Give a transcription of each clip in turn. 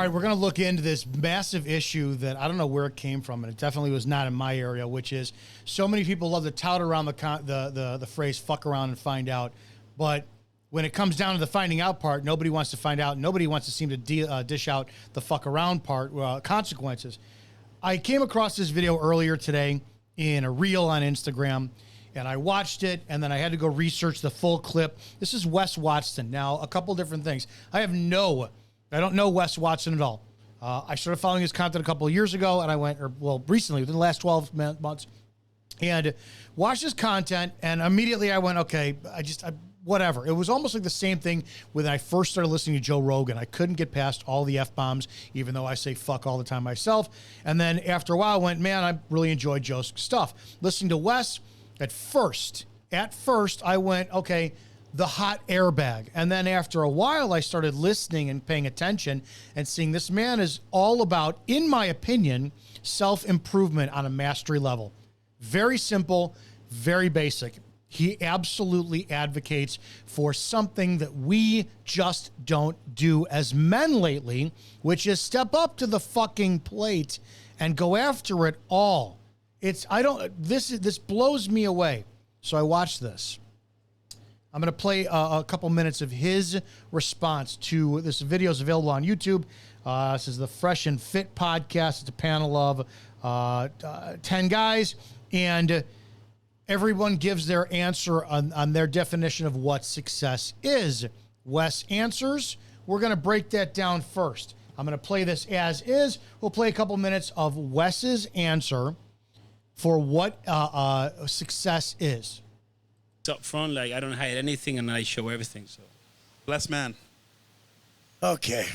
right, we're going to look into this massive issue that I don't know where it came from, and it definitely was not in my area, which is so many people love to tout around the phrase "fuck around and find out," but when it comes down to the finding out part, nobody wants to find out. Nobody wants to seem to dish out the fuck around part, consequences. I came across this video earlier today in a reel on Instagram, and I watched it, and then I had to go research the full clip. This is Wes Watson. Now, a couple different things. I don't know Wes Watson at all. I started following his content a couple of years ago, and recently, within the last 12 months, and watched his content, and immediately I went, okay, whatever. It was almost like the same thing when I first started listening to Joe Rogan. I couldn't get past all the F-bombs, even though I say fuck all the time myself. And then after a while, I went, man, I really enjoyed Joe's stuff. Listening to Wes, at first, I went, okay, the hot airbag. And then after a while, I started listening and paying attention and seeing this man is all about, in my opinion, self-improvement on a mastery level. Very simple, very basic. He absolutely advocates for something that we just don't do as men lately, which is step up to the fucking plate and go after it all. This blows me away. So I watched this. I'm going to play a couple minutes of his response to this. Video is available on YouTube. This is the Fresh and Fit podcast. It's a panel of 10 guys, and everyone gives their answer on their definition of what success is. Wes answers. We're going to break that down first. I'm going to play this as is. We'll play a couple minutes of Wes's answer for what success is. Up front, like I don't hide anything and I show everything. So, blessed man. Okay.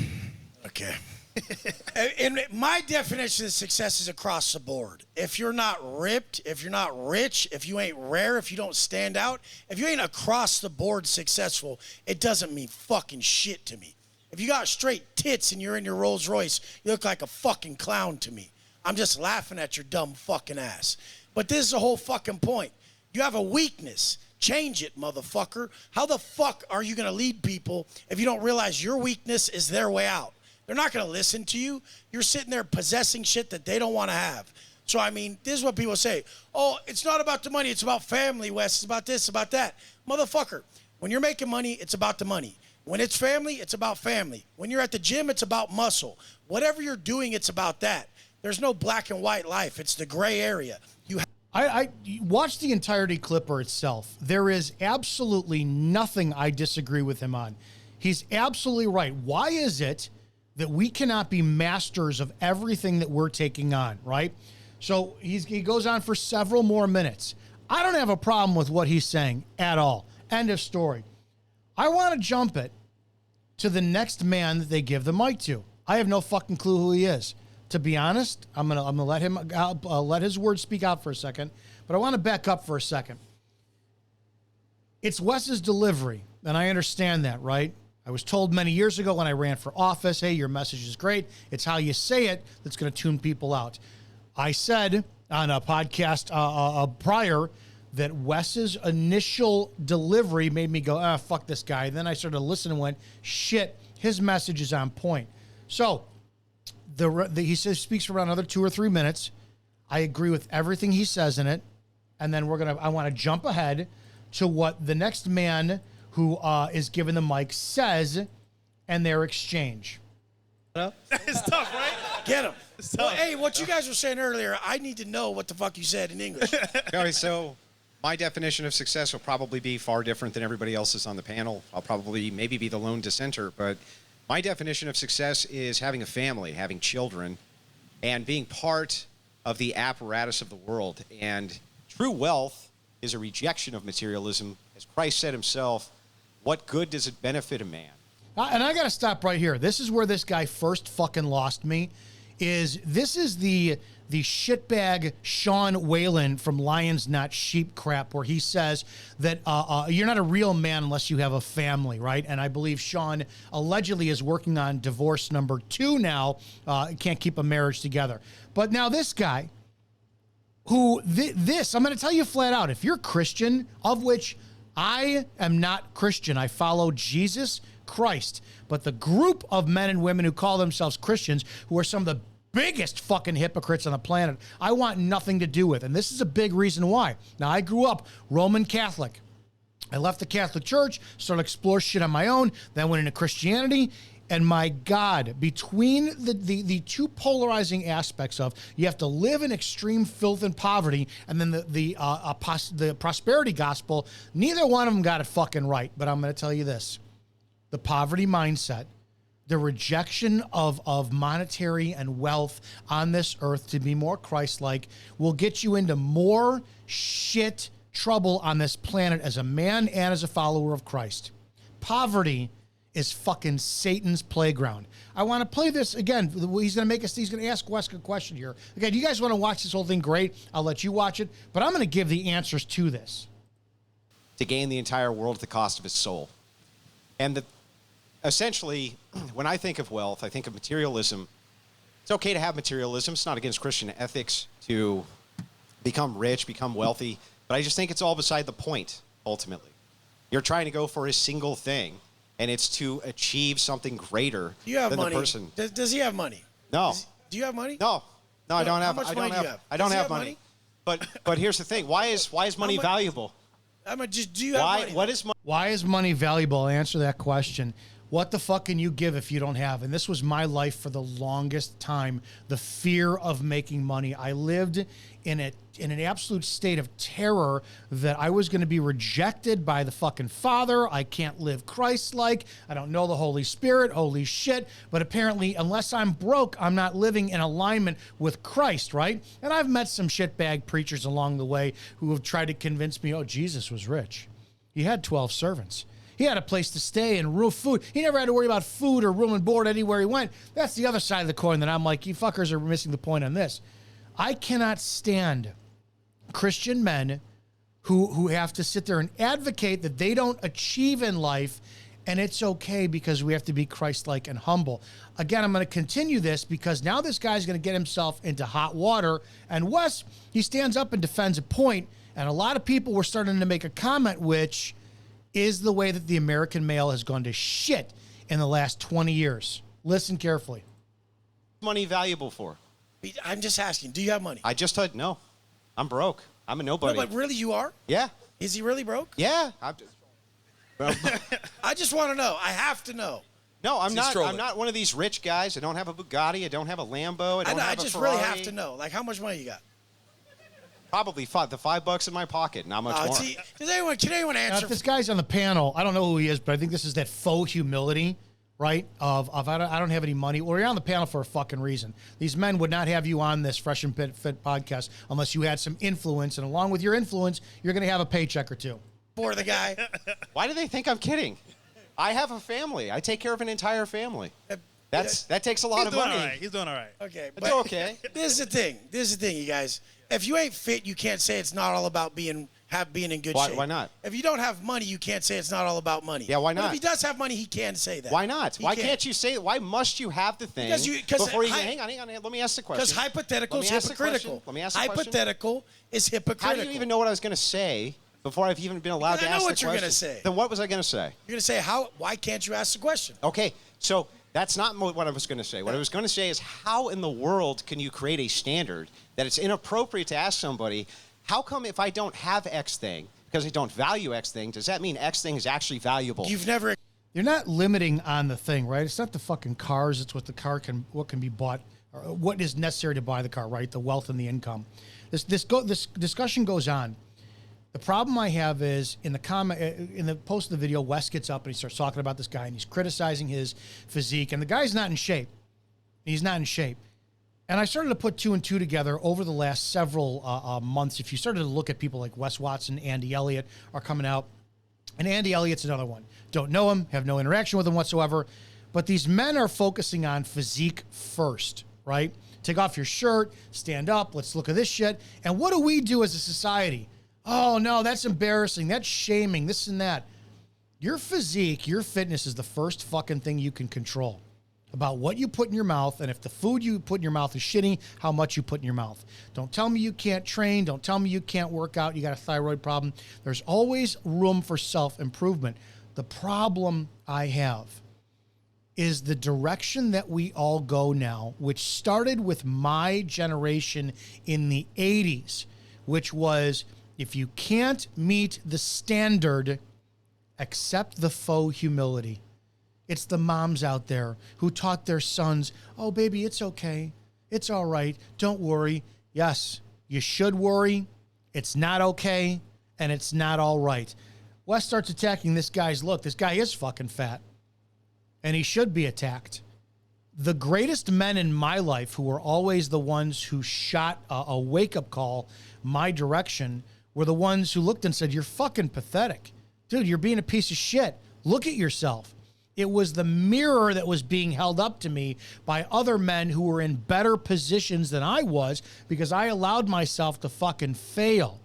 And my definition of success is across the board. If you're not ripped, if you're not rich, if you ain't rare, if you don't stand out, if you ain't across the board successful, it doesn't mean fucking shit to me. If you got straight tits and you're in your Rolls Royce, you look like a fucking clown to me. I'm just laughing at your dumb fucking ass. But this is the whole fucking point. You have a weakness. Change it, motherfucker. How the fuck are you going to lead people if you don't realize your weakness is their way out? They're not going to listen to you. You're sitting there possessing shit that they don't want to have. So, I mean, this is what people say. Oh, it's not about the money. It's about family, Wes. It's about this, about that. Motherfucker, when you're making money, it's about the money. When it's family, it's about family. When you're at the gym, it's about muscle. Whatever you're doing, it's about that. There's no black and white life. It's the gray area. I watched the entirety clipper itself. There is absolutely nothing I disagree with him on. He's absolutely right. Why is it that we cannot be masters of everything that we're taking on, right? So he goes on for several more minutes. I don't have a problem with what he's saying at all. End of story. I want to jump it to the next man that they give the mic to. I have no fucking clue who he is. To be honest, I'm gonna let him let his words speak out for a second, but I want to back up for a second. It's Wes's delivery, and I understand that, right? I was told many years ago when I ran for office, hey, your message is great. It's how you say it that's going to tune people out. I said on a podcast prior that Wes's initial delivery made me go, fuck this guy. And then I started to listen and went, shit, his message is on point. So he speaks for around another 2 or 3 minutes. I agree with everything he says in it. And then I want to jump ahead to what the next man who is given the mic says and their exchange. It's tough, right? Get him. Well, hey, what you guys were saying earlier, I need to know what the fuck you said in English. Okay, so my definition of success will probably be far different than everybody else's on the panel. I'll probably maybe be the lone dissenter, but my definition of success is having a family, having children, and being part of the apparatus of the world. And true wealth is a rejection of materialism. As Christ said himself, what good does it benefit a man? And I got to stop right here. This is where this guy first fucking lost me. This is the shitbag Sean Whalen from Lions Not Sheep crap, where he says that you're not a real man unless you have a family, right? And I believe Sean allegedly is working on divorce number 2 now. Can't keep a marriage together. But now this guy, who I'm going to tell you flat out, if you're Christian, of which I am not Christian, I follow Jesus Christ. But the group of men and women who call themselves Christians, who are some of the biggest fucking hypocrites on the planet, I want nothing to do with. And this is a big reason why. Now, I grew up Roman Catholic. I left the Catholic Church, started to explore shit on my own, then went into Christianity. And my God, between the two polarizing aspects of you have to live in extreme filth and poverty, and then the prosperity gospel, neither one of them got it fucking right. But I'm going to tell you this. The poverty mindset, the rejection of monetary and wealth on this earth to be more Christ-like will get you into more shit trouble on this planet as a man and as a follower of Christ. Poverty is fucking Satan's playground. I want to play this again. He's going to ask Wesk a question here. Again, you guys want to watch this whole thing? Great. I'll let you watch it. But I'm going to give the answers to this. To gain the entire world at the cost of his soul. And essentially, when I think of wealth, I think of materialism. It's okay to have materialism. It's not against Christian ethics to become rich, become wealthy. But I just think it's all beside the point, ultimately. You're trying to go for a single thing, and it's to achieve something greater than money? The person. Does he have money? No. Do you have money? No, I don't have. How much money do you have? I don't Does he have have money. But here's the thing. Why is money valuable? Do you have money? What is money? Why is money valuable? I'll answer that question. What the fuck can you give if you don't have? And this was my life for the longest time, the fear of making money. I lived in an absolute state of terror that I was going to be rejected by the fucking Father. I can't live Christ-like. I don't know the Holy Spirit. Holy shit. But apparently, unless I'm broke, I'm not living in alignment with Christ, right? And I've met some shitbag preachers along the way who have tried to convince me, oh, Jesus was rich. He had 12 servants. He had a place to stay and room, food. He never had to worry about food or room and board anywhere he went. That's the other side of the coin that I'm like, you fuckers are missing the point on this. I cannot stand Christian men who have to sit there and advocate that they don't achieve in life, and it's okay because we have to be Christ-like and humble. Again, I'm going to continue this because now this guy's going to get himself into hot water, and Wes, he stands up and defends a point, and a lot of people were starting to make a comment which is the way that the American male has gone to shit in the last 20 years. Listen carefully. Money valuable for? I'm just asking, do you have money? I just said no. I'm broke. I'm a nobody. No, but really you are? Yeah. Is he really broke? Yeah. I just want to know. I have to know. No, I'm not. trolling? I'm not one of these rich guys. I don't have a Bugatti. I don't have a Lambo. I just Ferrari. really have to know. Like, how much money you got? Probably $5 in my pocket. Not much more. Can anyone Now, answer? if this guy's on the panel, I don't know who he is, but I think this is that faux humility, right? Of I don't have any money. Well, you're on the panel for a fucking reason. These men would not have you on this Fresh and Fit podcast unless you had some influence, and along with your influence, you're going to have a paycheck or two. For the guy. Why do they think I'm kidding? I have a family. I take care of an entire family. That takes a lot of money. He's doing all right. Okay. It's okay. This is the thing, you guys. If you ain't fit, you can't say it's not all about being in good shape. Why not? If you don't have money, you can't say it's not all about money. Yeah, why But not? if he does have money, he can say that. Why not? He Why can't you say? Why must you have the thing before you? Hang on. Let me ask the question. Because hypothetical is Let me ask the hypocritical. question. Let me ask the question. Hypothetical is hypocritical. How do you even know what I was going to say before I've even been allowed Because to I ask know the what you're question? gonna say. Then what was I going to say? You're going to say, why can't you ask the question? Okay, so that's not what I was going to say. What I was going to say is, how in the world can you create a standard that it's inappropriate to ask somebody, how come if I don't have X thing, because I don't value X thing, does that mean X thing is actually valuable? You're not limiting on the thing, right? It's not the fucking cars. It's what what can be bought, or what is necessary to buy the car, right? The wealth and the income. This discussion goes on. The problem I have is in the post of the video, Wes gets up and he starts talking about this guy and he's criticizing his physique, and the guy's not in shape. He's not in shape. And I started to put two and two together over the last several months. If you started to look at people like Wes Watson, Andy Elliott are coming out. And Andy Elliott's another one. Don't know him, have no interaction with him whatsoever. But these men are focusing on physique first, right? Take off your shirt, stand up, let's look at this shit. And what do we do as a society? Oh, no, that's embarrassing. That's shaming, this and that. Your physique, your fitness is the first fucking thing you can control. About what you put in your mouth, and if the food you put in your mouth is shitty, how much you put in your mouth. Don't tell me you can't train. Don't tell me you can't work out. You got a thyroid problem. There's always room for self-improvement. The problem I have is the direction that we all go now, which started with my generation in the 80s, which was if you can't meet the standard, accept the faux humility. It's the moms out there who taught their sons, oh, baby, it's okay. It's all right. Don't worry. Yes, you should worry. It's not okay, and it's not all right. Wes starts attacking this guy's look. This guy is fucking fat, and he should be attacked. The greatest men in my life, who were always the ones who shot a wake-up call my direction, were the ones who looked and said, you're fucking pathetic. Dude, you're being a piece of shit. Look at yourself. It was the mirror that was being held up to me by other men who were in better positions than I was because I allowed myself to fucking fail.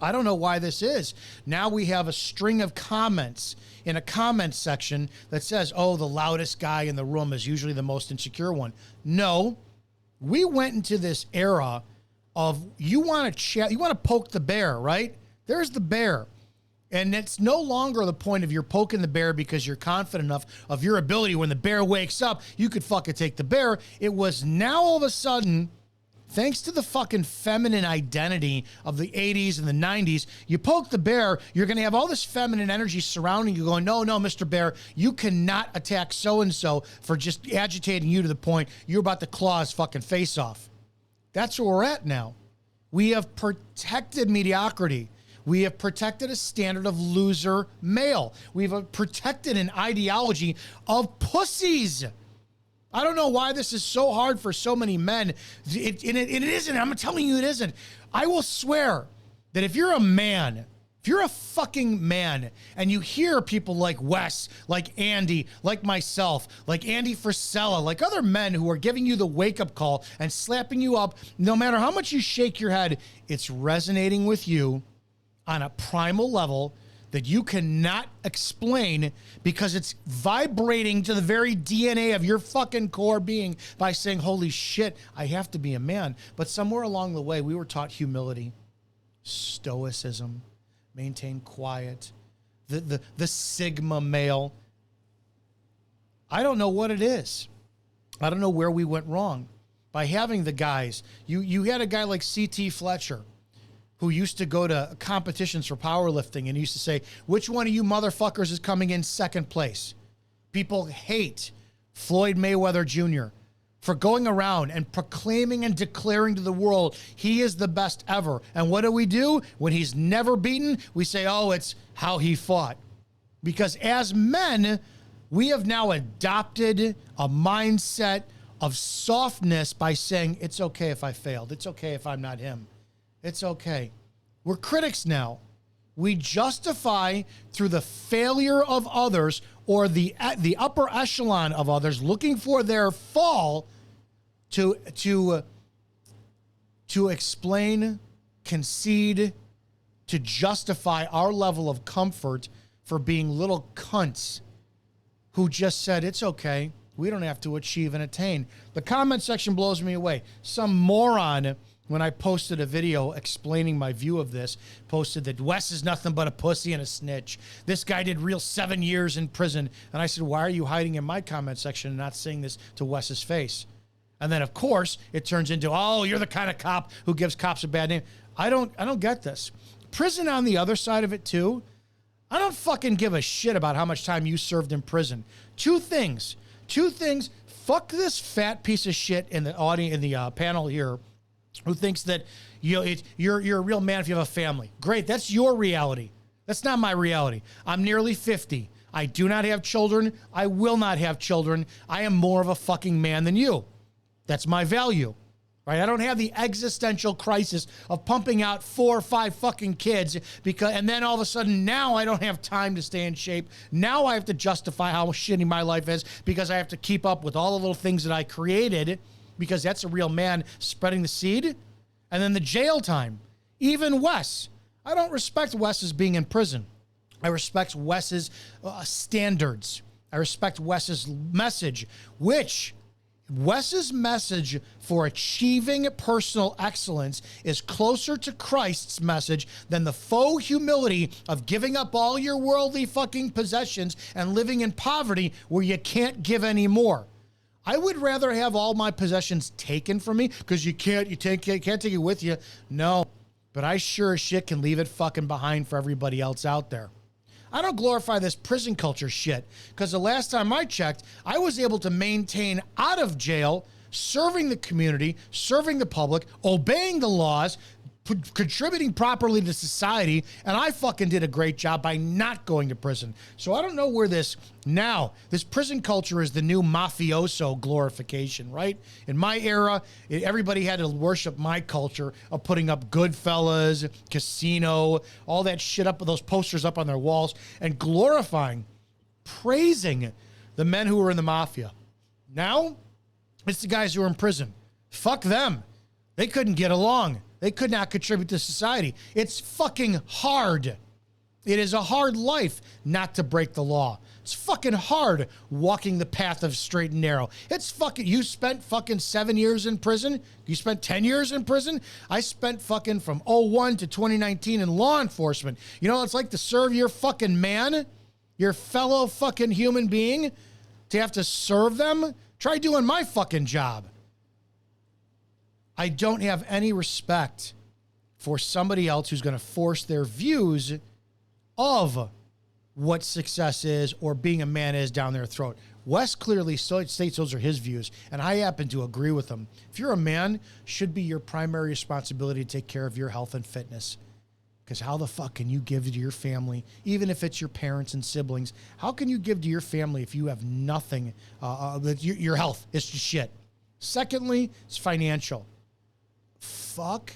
I don't know why this is. Now we have a string of comments in a comment section that says, oh, the loudest guy in the room is usually the most insecure one. No, we went into this era of you want to poke the bear, right? There's the bear. And it's no longer the point of you're poking the bear because you're confident enough of your ability when the bear wakes up, you could fucking take the bear. It was now all of a sudden, thanks to the fucking feminine identity of the 80s and the 90s, you poke the bear, you're going to have all this feminine energy surrounding you going, no, Mr. Bear, you cannot attack so-and-so for just agitating you to the point you're about to claw his fucking face off. That's where we're at now. We have protected mediocrity. We have protected a standard of loser male. We've protected an ideology of pussies. I don't know why this is so hard for so many men. It isn't. I'm telling you it isn't. I will swear that if you're a man, if you're a fucking man and you hear people like Wes, like Andy, like myself, like Andy Frisella, like other men who are giving you the wake-up call and slapping you up, no matter how much you shake your head, it's resonating with you on a primal level that you cannot explain because it's vibrating to the very DNA of your fucking core being by saying, holy shit, I have to be a man. But somewhere along the way, we were taught humility, stoicism, maintain quiet, the Sigma male. I don't know what it is. I don't know where we went wrong by having the guys. You had a guy like C.T. Fletcher who used to go to competitions for powerlifting and used to say, which one of you motherfuckers is coming in second place? People hate Floyd Mayweather Jr. for going around and proclaiming and declaring to the world he is the best ever. And what do? When he's never beaten, we say, oh, it's how he fought. Because as men, we have now adopted a mindset of softness by saying, it's okay if I failed. It's okay if I'm not him. It's okay. We're critics now. We justify through the failure of others or the upper echelon of others looking for their fall to explain, concede, to justify our level of comfort for being little cunts who just said, it's okay. We don't have to achieve and attain. The comment section blows me away. Some moron, when I posted a video explaining my view of this, posted that Wes is nothing but a pussy and a snitch. This guy did real 7 years in prison. And I said, why are you hiding in my comment section and not saying this to Wes's face? And then, of course, it turns into, oh, you're the kind of cop who gives cops a bad name. I don't get this. Prison on the other side of it, too. I don't fucking give a shit about how much time you served in prison. Two things. Fuck this fat piece of shit in the audience, in the panel here, who thinks that you're a real man if you have a family. Great, that's your reality. That's not my reality. I'm nearly 50. I do not have children. I will not have children. I am more of a fucking man than you. That's my value, right? I don't have the existential crisis of pumping out 4 or 5 fucking kids and then all of a sudden now I don't have time to stay in shape. Now I have to justify how shitty my life is because I have to keep up with all the little things that I created, because that's a real man spreading the seed. And then the jail time. Even Wes. I don't respect Wes as being in prison. I respect Wes's standards. I respect Wes's message, which Wes's message for achieving personal excellence is closer to Christ's message than the faux humility of giving up all your worldly fucking possessions and living in poverty where you can't give any more. I would rather have all my possessions taken from me because you can't take it with you. No, but I sure as shit can leave it fucking behind for everybody else out there. I don't glorify this prison culture shit because the last time I checked, I was able to maintain out of jail, serving the community, serving the public, obeying the laws, contributing properly to society, and I fucking did a great job by not going to prison. So I don't know where this prison culture is the new mafioso glorification, right? In my era, everybody had to worship my culture of putting up Goodfellas, Casino, all that shit up with those posters up on their walls and glorifying, praising the men who were in the mafia. Now, it's the guys who are in prison. Fuck them. They couldn't get along. They could not contribute to society. It's fucking hard. It is a hard life not to break the law. It's fucking hard walking the path of straight and narrow. It's fucking, you spent fucking 7 years in prison. You spent 10 years in prison. I spent fucking from 01 to 2019 in law enforcement. You know what it's like to serve your fucking man, your fellow fucking human being, to have to serve them? Try doing my fucking job. I don't have any respect for somebody else who's going to force their views of what success is or being a man is down their throat. Wes clearly states those are his views, and I happen to agree with him. If you're a man, should be your primary responsibility to take care of your health and fitness. Because how the fuck can you give to your family, even if it's your parents and siblings? How can you give to your family if you have nothing? Your health is just shit. Secondly, it's financial. Fuck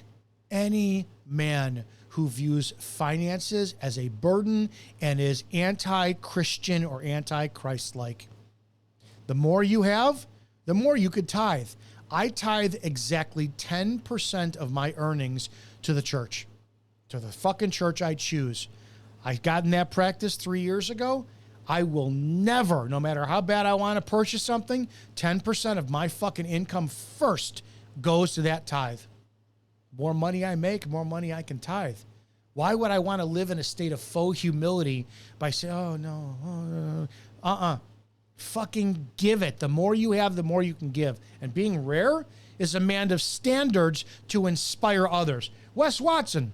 any man who views finances as a burden and is anti-Christian or anti-Christ-like. The more you have, the more you could tithe. I tithe exactly 10% of my earnings to the church, to the fucking church I choose. I got in that practice 3 years ago. I will never, no matter how bad I want to purchase something, 10% of my fucking income first goes to that tithe. More money I make, more money I can tithe. Why would I want to live in a state of faux humility by saying, oh, no, fucking give it. The more you have, the more you can give. And being rare is a man of standards to inspire others. Wes Watson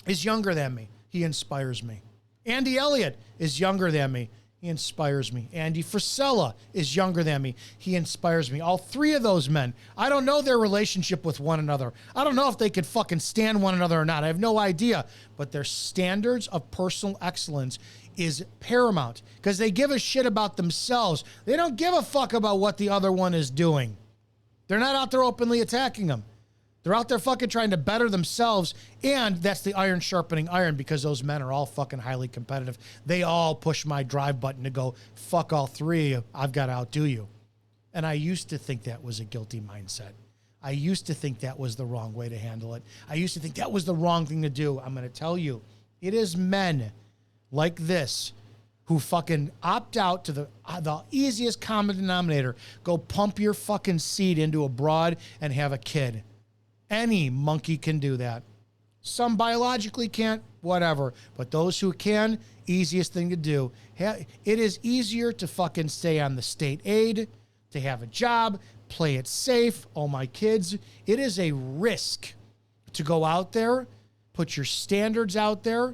is younger than me. He inspires me. Andy Elliott is younger than me. He inspires me. Andy Frisella is younger than me. He inspires me. All three of those men, I don't know their relationship with one another. I don't know if they could fucking stand one another or not. I have no idea. But their standards of personal excellence is paramount because they give a shit about themselves. They don't give a fuck about what the other one is doing. They're not out there openly attacking them. They're out there fucking trying to better themselves, and that's the iron sharpening iron because those men are all fucking highly competitive. They all push my drive button to go, fuck all three, I've got to outdo you. And I used to think that was a guilty mindset. I used to think that was the wrong way to handle it. I used to think that was the wrong thing to do. I'm going to tell you, it is men like this who fucking opt out to the easiest common denominator. Go pump your fucking seed into a broad and have a kid. Any monkey can do that. Some biologically can't, whatever. But those who can, easiest thing to do. It is easier to fucking stay on the state aid, to have a job, play it safe. Oh, my kids. It is a risk to go out there, put your standards out there,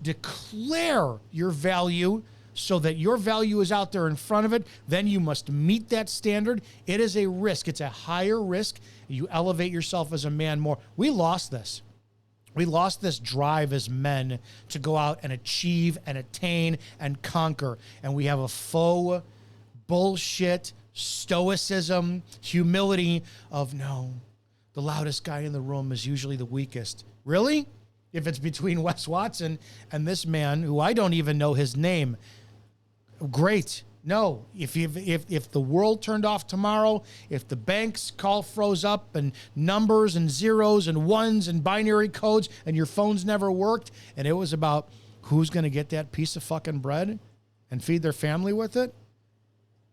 declare your value so that your value is out there in front of it. Then you must meet that standard. It is a risk. It's a higher risk. You elevate yourself as a man more. We lost this. We lost this drive as men to go out and achieve and attain and conquer. And we have a faux bullshit stoicism, humility of no, the loudest guy in the room is usually the weakest. Really? If it's between Wes Watson and this man who I don't even know his name, great. No, if the world turned off tomorrow, if the banks call froze up and numbers and zeros and ones and binary codes and your phones never worked and it was about who's going to get that piece of fucking bread and feed their family with it,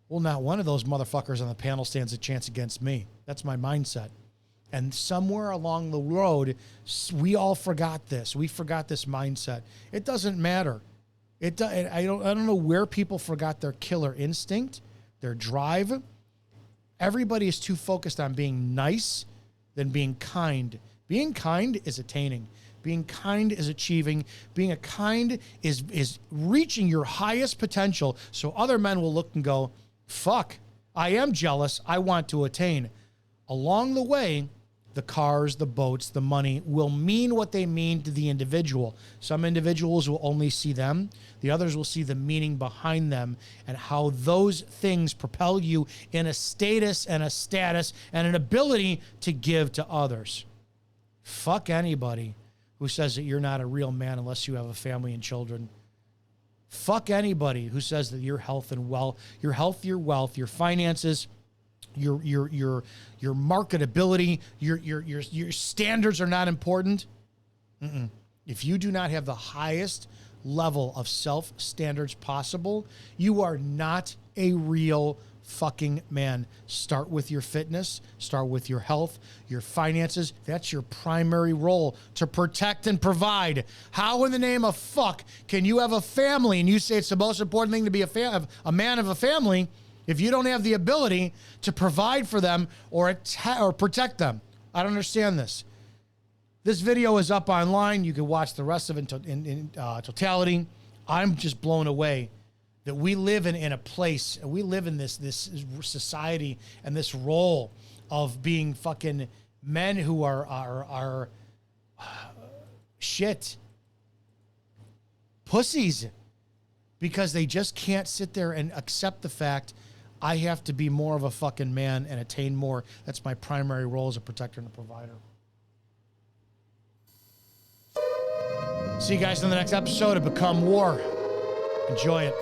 Well, not one of those motherfuckers on the panel stands a chance against me. That's my mindset. And somewhere along the road, we all forgot this. We forgot this mindset. It doesn't matter. I don't know where people forgot their killer instinct, their drive. Everybody is too focused on being nice than being kind. Being kind is attaining. Being kind is achieving. Being a kind is reaching your highest potential, so other men will look and go, fuck, I am jealous. I want to attain. Along the way, the cars, the boats, the money will mean what they mean to the individual. Some individuals will only see them. The others will see the meaning behind them and how those things propel you in a status and a status and an ability to give to others. Fuck anybody who says that you're not a real man unless you have a family and children. Fuck anybody who says that your health and wealth, your wealth, your finances, your marketability, your standards are not important. If you do not have the highest level of self standards possible, you are not a real fucking man. Start with your fitness, start with your health, your finances. That's your primary role, to protect and provide. How in the name of fuck can you have a family and you say it's the most important thing to be a man of a family if you don't have the ability to provide for them or protect them? I don't understand this. This video is up online. You can watch the rest of it in totality. I'm just blown away that we live in a place, and we live in this society and this role of being fucking men who are shit pussies, because they just can't sit there and accept the fact I have to be more of a fucking man and attain more. That's my primary role as a protector and a provider. See you guys in the next episode of Become War. Enjoy it.